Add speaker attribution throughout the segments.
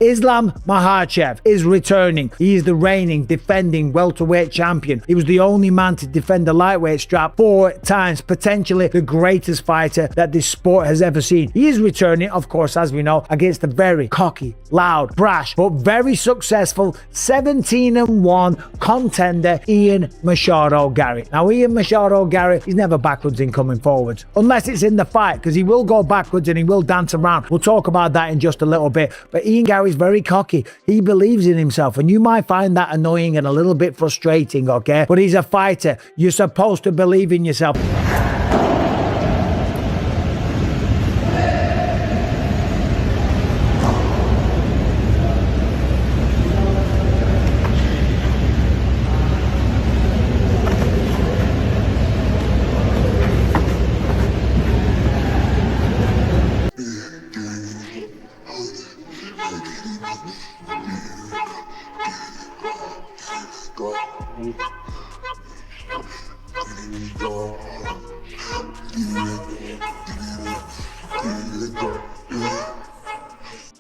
Speaker 1: Islam Makhachev is returning. He is the reigning, defending welterweight champion. He was the only man to defend the lightweight strap 4 times, potentially the greatest fighter that this sport has ever seen. He is returning, of course, as we know, against the very cocky, loud, brash, but very successful 17-1 contender Ian Machado Garry. Now, Ian Machado Garry, he's never backwards in coming forwards, unless it's in the fight, because he will go backwards and he will dance around. We'll talk about that in just a little bit. But Ian Garry is very cocky. He believes in himself, and you might find that annoying and a little bit frustrating, okay? But he's a fighter. You're supposed to believe in yourself.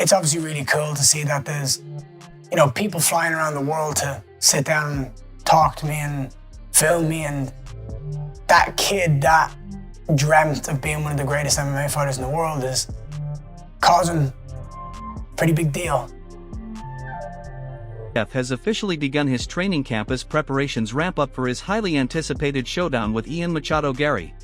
Speaker 2: It's obviously really cool to see that there's, people flying around the world to sit down and talk to me and film me, and that kid that dreamt of being one of the greatest MMA fighters in the world is causing a pretty big deal.
Speaker 3: Has officially begun his training camp as preparations ramp up for his highly anticipated showdown with Ian Machado Garry.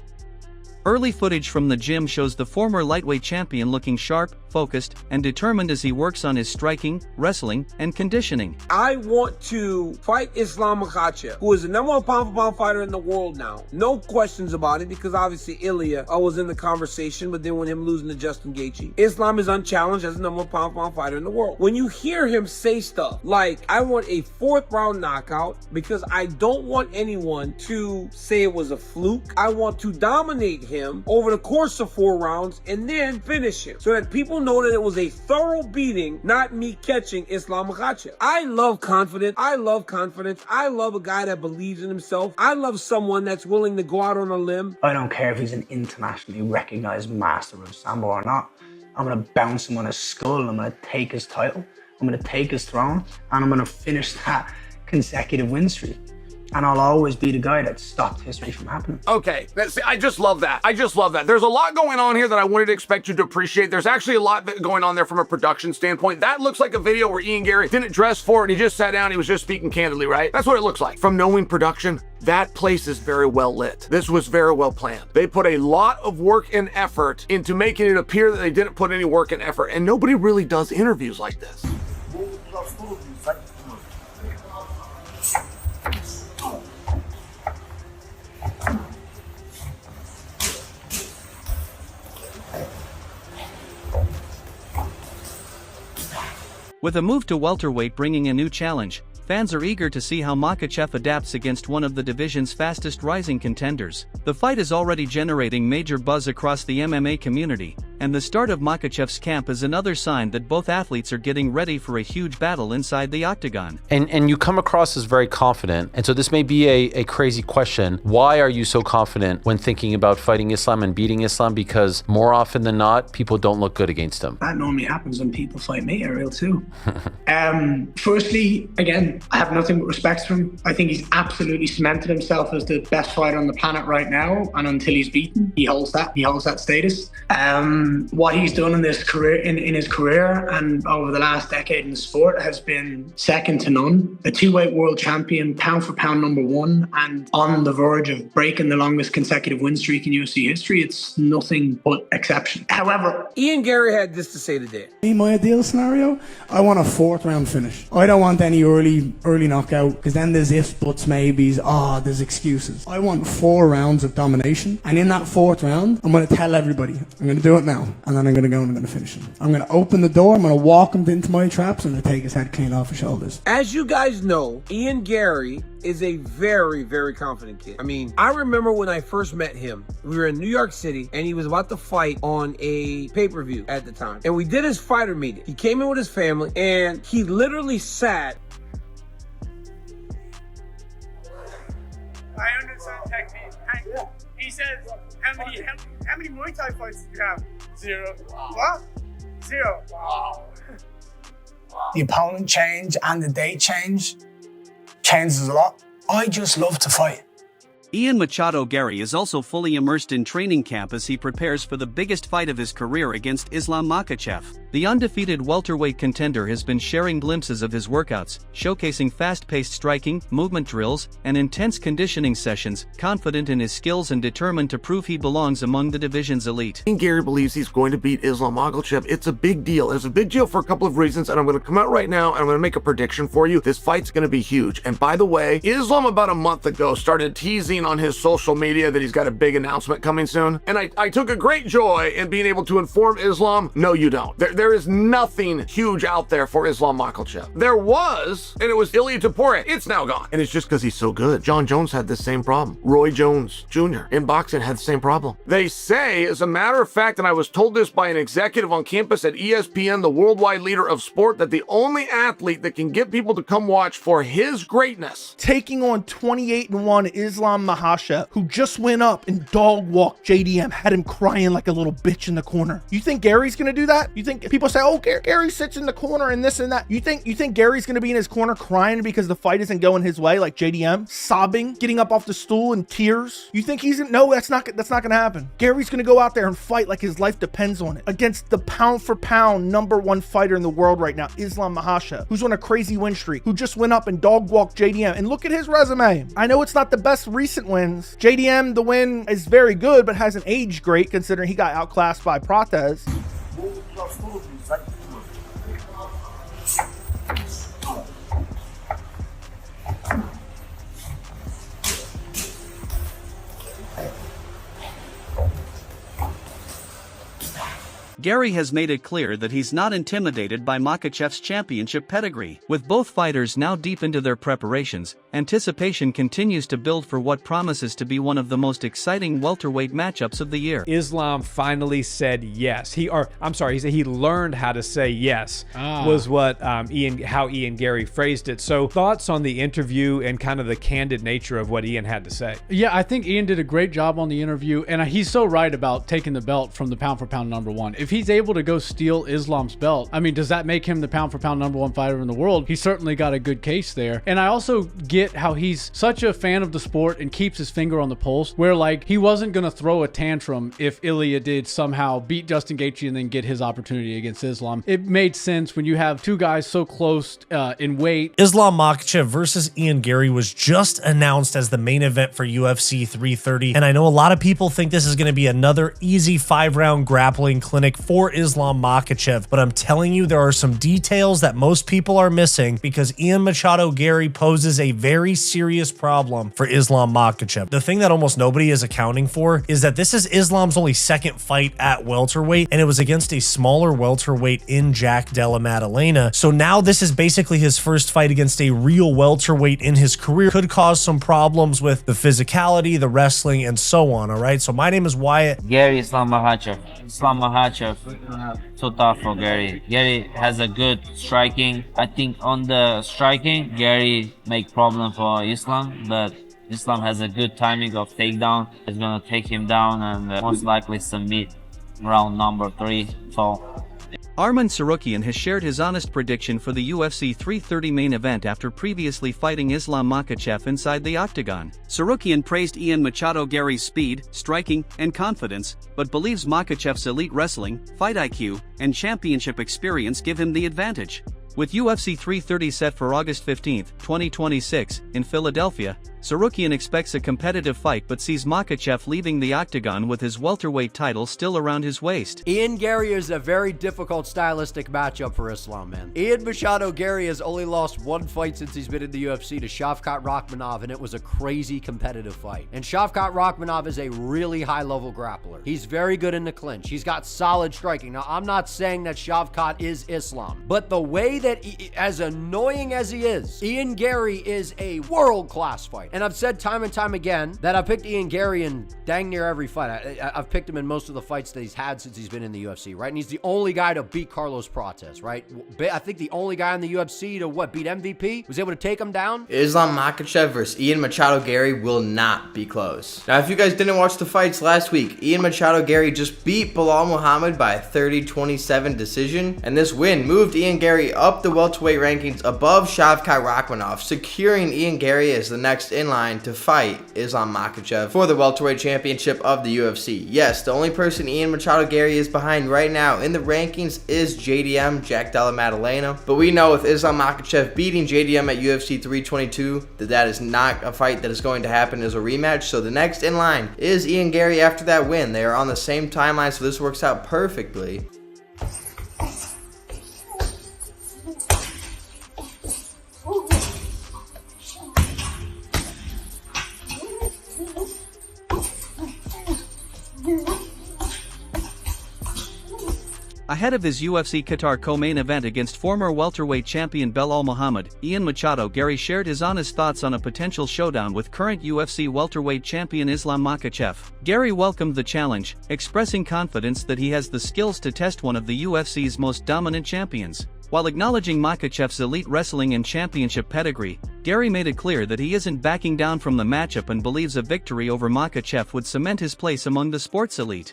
Speaker 3: Early footage from the gym shows the former lightweight champion looking sharp, focused, and determined as he works on his striking, wrestling, and conditioning.
Speaker 4: I want to fight Islam Makhachev, who is the #1 pound-for-pound fighter in the world now. No questions about it, because obviously Ilya was in the conversation, but then with him losing to Justin Gaethje, Islam is unchallenged as the #1 pound-for-pound fighter in the world. When you hear him say stuff like, I want a 4th round knockout because I don't want anyone to say it was a fluke, I want to dominate him over the course of 4 rounds and then finish him, so that people know that it was a thorough beating, not me catching Islam Makhachev. I love confidence. I love confidence. I love a guy that believes in himself. I love someone that's willing to go out on a limb.
Speaker 2: I don't care if he's an internationally recognized master of Sambo or not. I'm gonna bounce him on his skull. I'm gonna take his title. I'm gonna take his throne, and I'm gonna finish that consecutive win streak. And I'll always be the guy that stopped history from happening.
Speaker 5: Okay, I just love that. I just love that. There's a lot going on here that I wanted to expect you to appreciate. There's actually a lot going on there from a production standpoint. That looks like a video where Ian Garry didn't dress for it, and he just sat down, he was just speaking candidly, right? That's what it looks like. From knowing production, that place is very well lit. This was very well planned. They put a lot of work and effort into making it appear that they didn't put any work and effort, and nobody really does interviews like this.
Speaker 3: With a move to welterweight bringing a new challenge, fans are eager to see how Makhachev adapts against one of the division's fastest rising contenders. The fight is already generating major buzz across the MMA community, and the start of Makhachev's camp is another sign that both athletes are getting ready for a huge battle inside the octagon.
Speaker 6: And you come across as very confident, and so this may be a crazy question. Why are you so confident when thinking about fighting Islam and beating Islam? Because more often than not, people don't look good against him.
Speaker 2: That normally happens when people fight me, Ariel, too. Firstly, again, I have nothing but respect for him. I think he's absolutely cemented himself as the best fighter on the planet right now, and until he's beaten, he holds that status. What he's done in this career, in his career and over the last decade in the sport, has been second to none. A 2-weight world champion, pound for pound #1, and on the verge of breaking the longest consecutive win streak in UFC history. It's nothing but exception. However,
Speaker 4: Ian Garry had this to say today.
Speaker 7: In my ideal scenario, I want a 4th round finish. I don't want any early knockout, because then there's ifs, buts, maybes, there's excuses. I want 4 rounds of domination, and in that 4th round, I'm going to tell everybody, I'm going to do it now, and then I'm going to go and I'm going to finish him. I'm going to open the door, I'm going to walk him into my traps, and I'm going to take his head clean off his shoulders.
Speaker 4: As you guys know, Ian Garry is a very, very confident kid. I mean, I remember when I first met him, we were in New York City, and he was about to fight on a pay-per-view at the time. And we did his fighter meeting. He came in with his family, and he literally sat.
Speaker 8: I understand technique. And he says, how many Muay Thai fights did you have? 0. What? 0. Wow.
Speaker 7: the opponent change and the date change changes a lot. I just love to fight.
Speaker 3: Ian Machado Garry is also fully immersed in training camp as he prepares for the biggest fight of his career against Islam Makhachev. The undefeated welterweight contender has been sharing glimpses of his workouts, showcasing fast-paced striking, movement drills, and intense conditioning sessions, confident in his skills and determined to prove he belongs among the division's elite.
Speaker 5: Ian Garry believes he's going to beat Islam Makhachev. It's a big deal. It's a big deal for a couple of reasons, and I'm going to come out right now and I'm going to make a prediction for you. This fight's going to be huge. And by the way, Islam about a month ago started teasing on his social media that he's got a big announcement coming soon. And I took a great joy in being able to inform Islam, no, you don't. There is nothing huge out there for Islam Makhachev. There was, and it was Ilia Topuria. It's now gone. And it's just because he's so good. John Jones had the same problem. Roy Jones Jr. in boxing had the same problem. They say, as a matter of fact, and I was told this by an executive on campus at ESPN, the worldwide leader of sport, that the only athlete that can get people to come watch for his greatness,
Speaker 9: taking on 28-1 Islam Makhachev, who just went up and dog walked JDM, had him crying like a little bitch in the corner. You think Gary's gonna do that? You think people say, oh, Gary sits in the corner and this and that. You think Gary's gonna be in his corner crying because the fight isn't going his way, like JDM, sobbing, getting up off the stool in tears? You think he's no? That's not gonna happen. Gary's gonna go out there and fight like his life depends on it against the pound for pound #1 fighter in the world right now, Islam Makhachev, who's on a crazy win streak, who just went up and dog walked JDM. And look at his resume. I know it's not the best recent wins. JDM, the win is very good, but hasn't aged great considering he got outclassed by Protez.
Speaker 3: Garry has made it clear that he's not intimidated by Makhachev's championship pedigree. With both fighters now deep into their preparations, anticipation continues to build for what promises to be one of the most exciting welterweight matchups of the year.
Speaker 10: Islam finally said yes. He said he learned how to say yes, was what how Ian Garry phrased it. So thoughts on the interview and kind of the candid nature of what Ian had to say?
Speaker 11: Yeah, I think Ian did a great job on the interview, and he's so right about taking the belt from the pound for pound #1. If he's able to go steal Islam's belt, I mean, does that make him the pound for pound #1 fighter in the world? He certainly got a good case there. And I also get how he's such a fan of the sport and keeps his finger on the pulse, where like he wasn't going to throw a tantrum if Ilia did somehow beat Justin Gaethje and then get his opportunity against Islam. It made sense when you have two guys so close in weight.
Speaker 12: Islam Makhachev versus Ian Garry was just announced as the main event for UFC 330, and I know a lot of people think this is going to be another easy 5-round grappling clinic for Islam Makhachev, but I'm telling you, there are some details that most people are missing because Ian Machado Garry poses a very serious problem for Islam Makhachev. The thing that almost nobody is accounting for is that this is Islam's only second fight at welterweight, and it was against a smaller welterweight in Jack Della Maddalena. So now this is basically his first fight against a real welterweight in his career. Could cause some problems with the physicality, the wrestling, and so on, all right? So my name is Wyatt.
Speaker 13: Garry, Islam Makhachev. Islam Makhachev, too tough for Garry. Garry has a good striking. I think on the striking, Garry make problem for Islam, but Islam has a good timing of takedown. He's gonna take him down and most likely submit round #3. So
Speaker 3: Arman Tsarukyan has shared his honest prediction for the UFC 330 main event after previously fighting Islam Makhachev inside the octagon. Tsarukyan praised Ian Machado Garry's speed, striking, and confidence, but believes Makhachev's elite wrestling, fight IQ, and championship experience give him the advantage. With UFC 330 set for August 15, 2026, in Philadelphia, Tsarukyan expects a competitive fight but sees Makhachev leaving the octagon with his welterweight title still around his waist.
Speaker 14: Ian Garry is a very difficult stylistic matchup for Islam, man. Ian Machado Garry has only lost one fight since he's been in the UFC to Shavkat Rakhmonov, and it was a crazy competitive fight. And Shavkat Rakhmonov is a really high-level grappler. He's very good in the clinch. He's got solid striking. Now, I'm not saying that Shavkat is Islam, but the way that, as annoying as he is, Ian Garry is a world-class fighter. And I've said time and time again that I picked Ian Garry in dang near every fight. I've picked him in most of the fights that he's had since he's been in the UFC, right? And he's the only guy to beat Carlos Prates, right? I think the only guy in the UFC to beat MVP, was able to take him down.
Speaker 15: Islam Makhachev versus Ian Machado Garry will not be close. Now, if you guys didn't watch the fights last week, Ian Machado Garry just beat Bilal Muhammad by a 30-27 decision, and this win moved Ian Garry up the welterweight rankings above Shavkat Rakhmonov, securing Ian Garry as the next in line to fight Islam Makhachev for the welterweight championship of the UFC. Yes, the only person Ian Machado Garry is behind right now in the rankings is JDM, Jack Della Maddalena, but we know with Islam Makhachev beating JDM at UFC 322 that is not a fight that is going to happen as a rematch, so the next in line is Ian Garry after that win. They are on the same timeline, so this works out perfectly.
Speaker 3: Ahead of his UFC Qatar co-main event against former welterweight champion Belal Muhammad, Ian Machado Garry shared his honest thoughts on a potential showdown with current UFC welterweight champion Islam Makhachev. Garry welcomed the challenge, expressing confidence that he has the skills to test one of the UFC's most dominant champions. While acknowledging Makhachev's elite wrestling and championship pedigree, Garry made it clear that he isn't backing down from the matchup and believes a victory over Makhachev would cement his place among the sports elite.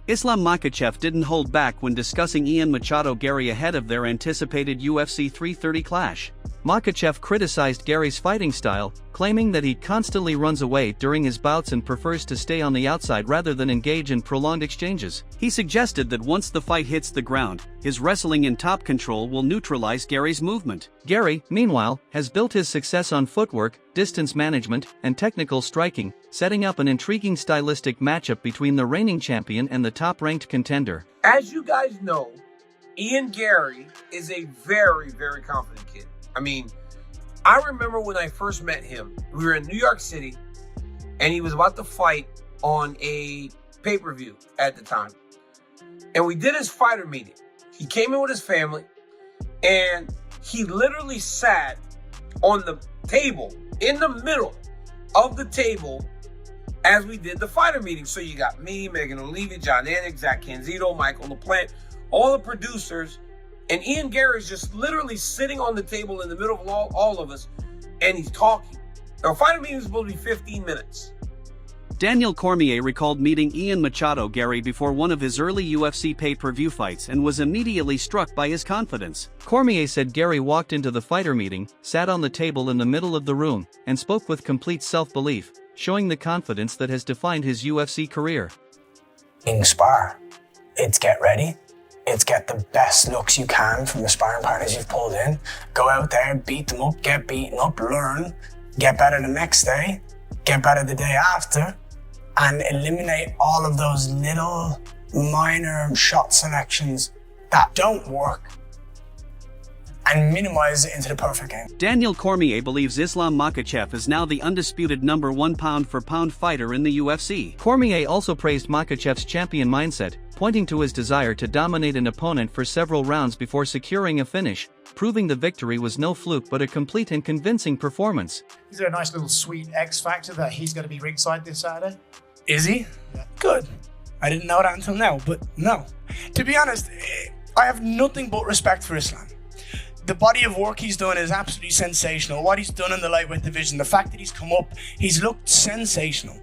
Speaker 3: Islam Makhachev didn't hold back when discussing Ian Machado Garry ahead of their anticipated UFC 330 clash. Makhachev criticized Garry's fighting style, claiming that he constantly runs away during his bouts and prefers to stay on the outside rather than engage in prolonged exchanges. He suggested that once the fight hits the ground, his wrestling in top control will neutralize Garry's movement. Garry, meanwhile, has built his success on footwork, distance management, and technical striking, setting up an intriguing stylistic matchup between the reigning champion and the top-ranked contender.
Speaker 4: As you guys know, Ian Garry is a very, very confident kid. I mean, I remember when I first met him, we were in New York City, and he was about to fight on a pay-per-view at the time. And we did his fighter meeting. He came in with his family, and he literally sat on the table, in the middle of the table, as we did the fighter meeting. So you got me, Megan O'Leary, John Anik, Zach Canzito, Michael LaPlante, all the producers, and Ian Garry is just literally sitting on the table in the middle of all of us, and he's talking. Now, a fighter meeting is supposed to be 15 minutes.
Speaker 3: Daniel Cormier recalled meeting Ian Machado Garry before one of his early UFC pay-per-view fights and was immediately struck by his confidence. Cormier said Garry walked into the fighter meeting, sat on the table in the middle of the room, and spoke with complete self-belief, showing the confidence that has defined his UFC career.
Speaker 16: In spar, it's get ready. It's get the best looks you can from the sparring partners you've pulled in. Go out there, beat them up, get beaten up, learn, get better the next day, get better the day after, and eliminate all of those little minor shot selections that don't work and minimize it into the perfect game.
Speaker 3: Daniel Cormier believes Islam Makhachev is now the undisputed #1 pound-for-pound fighter in the UFC. Cormier also praised Makhachev's champion mindset, pointing to his desire to dominate an opponent for several rounds before securing a finish, proving the victory was no fluke but a complete and convincing performance.
Speaker 17: Is there a nice little sweet X factor that he's going to be ringside this Saturday?
Speaker 7: Is he? Yeah. Good. I didn't know that until now, but no. To be honest, I have nothing but respect for Islam. The body of work he's done is absolutely sensational. What he's done in the lightweight division, the fact that he's come up, he's looked sensational.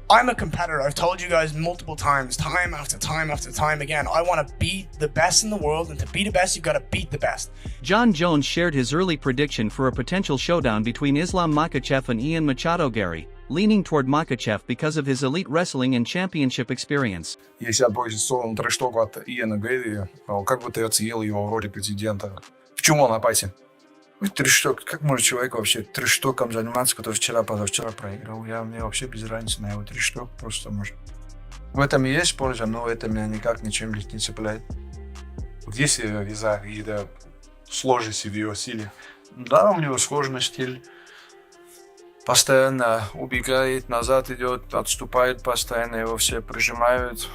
Speaker 7: I'm a competitor. I've told you guys multiple times, time after time after time again, I want to beat the best in the world, and to be the best, you've got to beat the best.
Speaker 3: John Jones shared his early prediction for a potential showdown between Islam Makhachev and Ian Machado Garry, leaning toward Makhachev because of his elite wrestling and championship experience.
Speaker 18: Если я позиционный трэш-ток от Иэна Гэри, как бы ты оценил его в роли президента? В чем он опасен? Трэш-ток, как может человек вообще трэш-током заниматься, который позавчера проиграл? Мне вообще без разницы на его трэш-ток, просто может. В этом и есть польза, но это меня никак ничем не цепляет. Вот есть из-за какие-то сложности в его стиле. Да, у него сложный стиль. Постоянно убегает, назад идет, отступает постоянно, его все прижимают.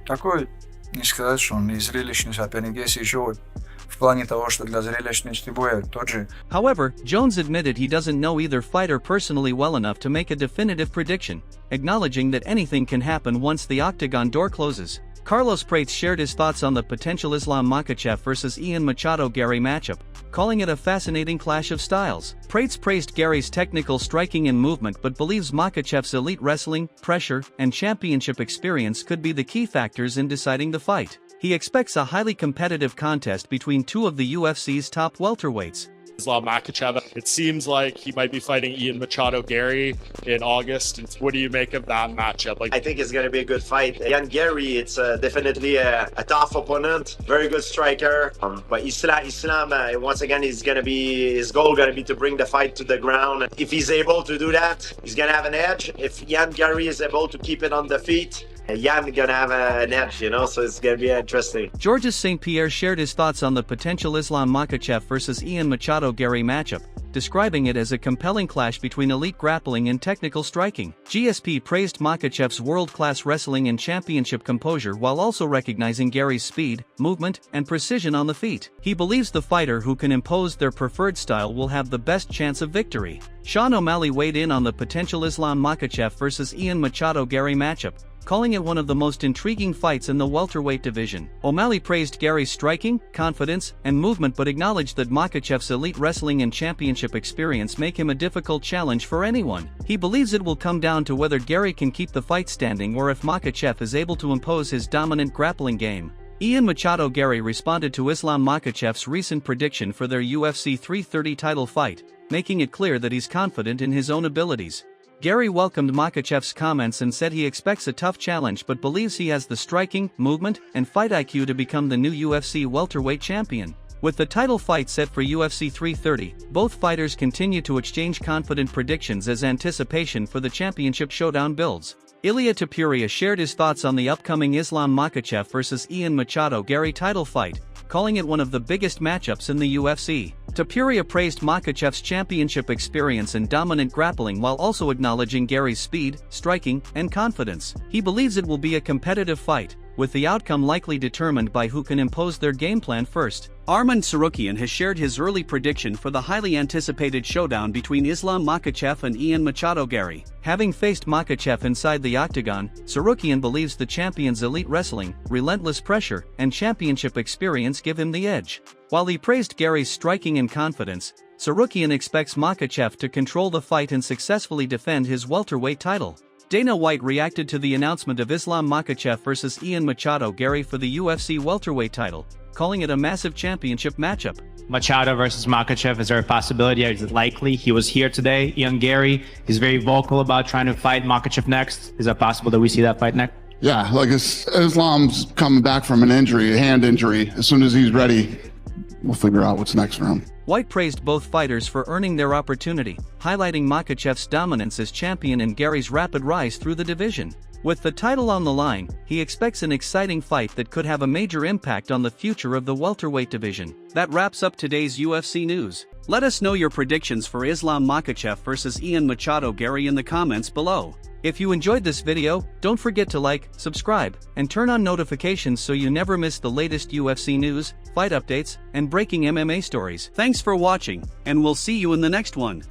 Speaker 18: Такой, не сказать, что он и зрелищный соперник, есть еще вот в плане того, что для зрелищности боя тот же.
Speaker 3: However, Jones admitted he doesn't know either fighter personally well enough to make a definitive prediction, acknowledging that anything can happen once the octagon door closes. Carlos Prates shared his thoughts on the potential Islam Makhachev versus Ian Machado Garry matchup, calling it a fascinating clash of styles. Prates praised Garry's technical striking and movement but believes Makhachev's elite wrestling, pressure, and championship experience could be the key factors in deciding the fight. He expects a highly competitive contest between two of the UFC's top welterweights.
Speaker 19: Islam Makhachev, it seems like he might be fighting Ian Machado Garry in August. What do you make of that matchup?
Speaker 20: I think it's going to be a good fight. Ian Garry, it's definitely a tough opponent, very good striker. But Islam, once again, his goal going to be to bring the fight to the ground. If he's able to do that, he's going to have an edge. If Ian Garry is able to keep it on the feet, Ian gonna have an edge, so it's gonna be interesting.
Speaker 3: Georges St. Pierre shared his thoughts on the potential Islam Makhachev versus Ian Machado Garry matchup, describing it as a compelling clash between elite grappling and technical striking. GSP praised Makhachev's world-class wrestling and championship composure while also recognizing Garry's speed, movement, and precision on the feet. He believes the fighter who can impose their preferred style will have the best chance of victory. Sean O'Malley weighed in on the potential Islam Makhachev versus Ian Machado Garry matchup, calling it one of the most intriguing fights in the welterweight division. O'Malley praised Garry's striking, confidence, and movement but acknowledged that Makhachev's elite wrestling and championship experience make him a difficult challenge for anyone. He believes it will come down to whether Garry can keep the fight standing or if Makhachev is able to impose his dominant grappling game. Ian Machado Garry responded to Islam Makhachev's recent prediction for their UFC 330 title fight, making it clear that he's confident in his own abilities. Garry welcomed Makhachev's comments and said he expects a tough challenge but believes he has the striking, movement, and fight IQ to become the new UFC welterweight champion. With the title fight set for UFC 330, both fighters continue to exchange confident predictions as anticipation for the championship showdown builds. Ilia Topuria shared his thoughts on the upcoming Islam Makhachev versus Ian Machado Garry title fight, calling it one of the biggest matchups in the UFC. Topuria praised Makhachev's championship experience and dominant grappling while also acknowledging Garry's speed, striking, and confidence. He believes it will be a competitive fight, with the outcome likely determined by who can impose their game plan first. Arman Tsarukyan has shared his early prediction for the highly anticipated showdown between Islam Makhachev and Ian Machado Garry. Having faced Makhachev inside the octagon, Tsarukyan believes the champion's elite wrestling, relentless pressure, and championship experience give him the edge. While he praised Garry's striking and confidence, Tsarukyan expects Makhachev to control the fight and successfully defend his welterweight title. Dana White reacted to the announcement of Islam Makhachev versus Ian Machado Garry for the UFC welterweight title, calling it a massive championship matchup.
Speaker 21: Machado versus Makhachev, is there a possibility? Is it likely? He was here today. Ian Garry is very vocal about trying to fight Makhachev next. Is it possible that we see that fight next?
Speaker 22: Yeah, like Islam's coming back from an injury, a hand injury. As soon as he's ready, we'll figure out what's next for him.
Speaker 3: White praised both fighters for earning their opportunity, highlighting Makhachev's dominance as champion and Garry's rapid rise through the division. With the title on the line, he expects an exciting fight that could have a major impact on the future of the welterweight division. That wraps up today's UFC news. Let us know your predictions for Islam Makhachev versus Ian Machado Garry in the comments below. If you enjoyed this video, don't forget to like, subscribe, and turn on notifications so you never miss the latest UFC news, fight updates, and breaking MMA stories. Thanks for watching, and we'll see you in the next one.